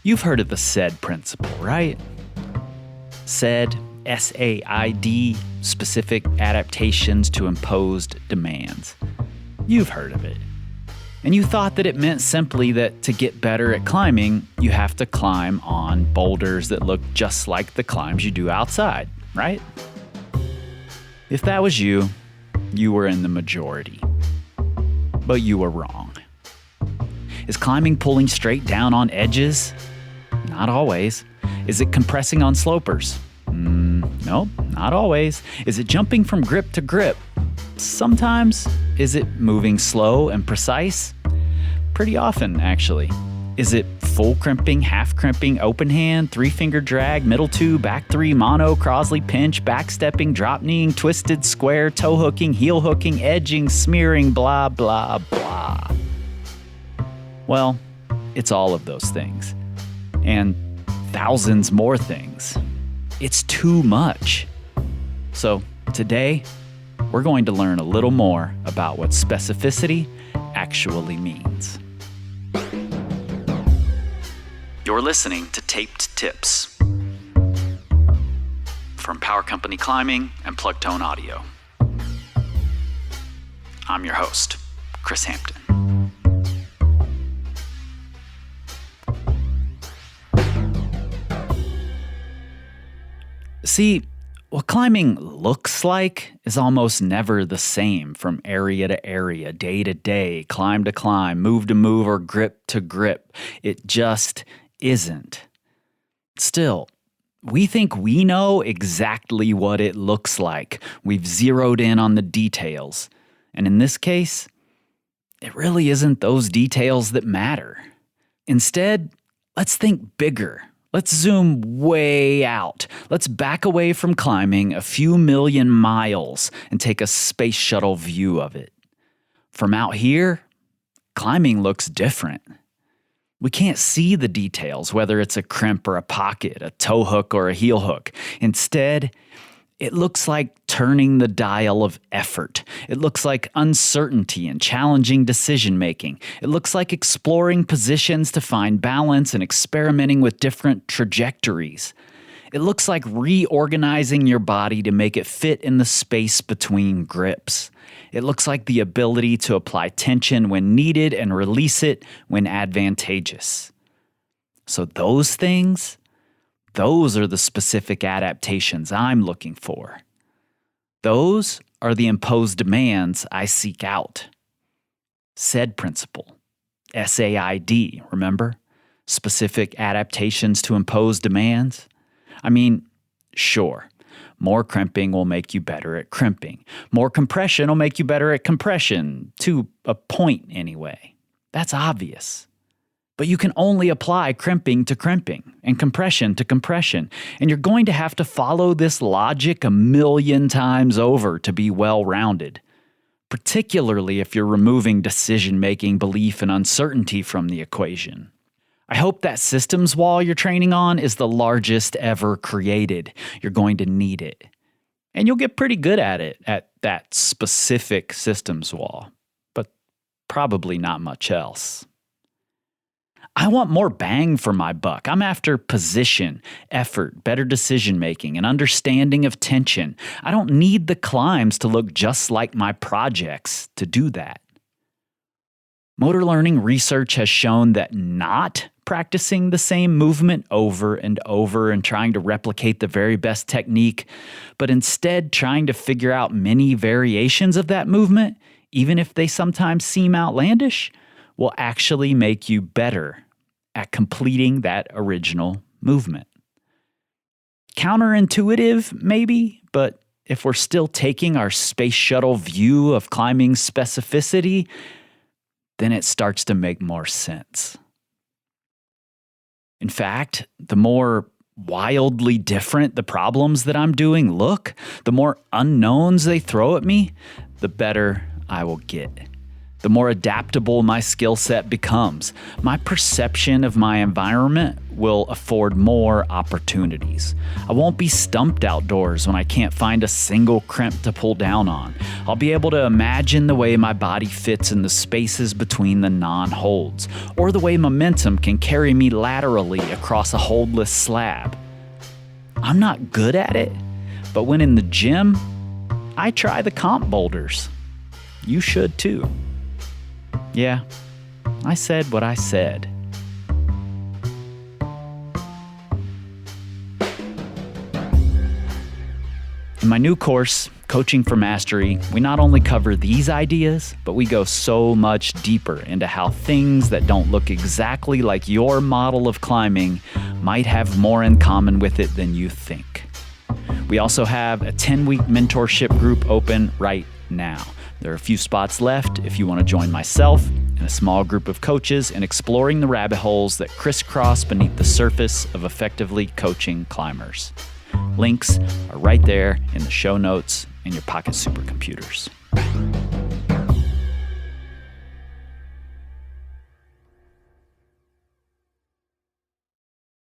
You've heard of the S.A.I.D principle, right? S.A.I.D, S-A.I.D, specific adaptations to imposed demands. You've heard of it. And you thought that it meant simply that to get better at climbing, you have to climb on boulders that look just like the climbs you do outside, right? If that was you, you were in the majority. But you were wrong. Is climbing pulling straight down on edges? Not always. Is it compressing on slopers? Nope, not always. Is it jumping from grip to grip? Sometimes. Is it moving slow and precise? Pretty often, actually. Is it full-crimping, half-crimping, open hand, three-finger drag, middle two, back three, mono, Crosley, pinch, backstepping, drop kneeing, twisted, square, toe hooking, heel hooking, edging, smearing, blah, blah, blah? Well, it's all of those things. And thousands more things. It's too much. So today, we're going to learn a little more about what specificity actually means. You're listening to Taped Tips from Power Company Climbing and Plugtone Audio. I'm your host, Chris Hampton. See, what climbing looks like is almost never the same from area to area, day to day, climb to climb, move to move, or grip to grip. It just isn't. Still, we think we know exactly what it looks like. We've zeroed in on the details. And in this case, it really isn't those details that matter. Instead, let's think bigger. Let's zoom way out. Let's back away from climbing a few million miles and take a space shuttle view of it. From out here, climbing looks different. We can't see the details, whether it's a crimp or a pocket, a toe hook or a heel hook. Instead, it looks like turning the dial of effort. It looks like uncertainty and challenging decision-making. It looks like exploring positions to find balance and experimenting with different trajectories. It looks like reorganizing your body to make it fit in the space between grips. It looks like the ability to apply tension when needed and release it when advantageous. So those things, those are the specific adaptations I'm looking for. Those are the imposed demands I seek out. S.A.I.D principle. S-A.I.D, remember? Specific adaptations to imposed demands. I mean, sure, more crimping will make you better at crimping. More compression will make you better at compression, to a point anyway. That's obvious. But you can only apply crimping to crimping and compression to compression, and you're going to have to follow this logic a million times over to be well-rounded, particularly if you're removing decision-making, belief, and uncertainty from the equation. I hope that systems wall you're training on is the largest ever created. You're going to need it. And you'll get pretty good at it, at that specific systems wall, but probably not much else. I want more bang for my buck. I'm after position, effort, better decision-making, and understanding of tension. I don't need the climbs to look just like my projects to do that. Motor learning research has shown that not practicing the same movement over and over and trying to replicate the very best technique, but instead trying to figure out many variations of that movement, even if they sometimes seem outlandish, will actually make you better at completing that original movement. Counterintuitive, maybe, but if we're still taking our space shuttle view of climbing specificity, then it starts to make more sense. In fact, the more wildly different the problems that I'm doing look, the more unknowns they throw at me, the better I will get. the more adaptable my skill set becomes. My perception of my environment will afford more opportunities. I won't be stumped outdoors when I can't find a single crimp to pull down on. I'll be able to imagine the way my body fits in the spaces between the non-holds, or the way momentum can carry me laterally across a holdless slab. I'm not good at it, but when in the gym, I try the comp boulders. You should too. Yeah, I said what I said. In my new course, Coaching for Mastery, we not only cover these ideas, but we go so much deeper into how things that don't look exactly like your model of climbing might have more in common with it than you think. We also have a 10-week mentorship group open right now. There are a few spots left if you want to join myself and a small group of coaches in exploring the rabbit holes that crisscross beneath the surface of effectively coaching climbers. Links are right there in the show notes in your pocket supercomputers.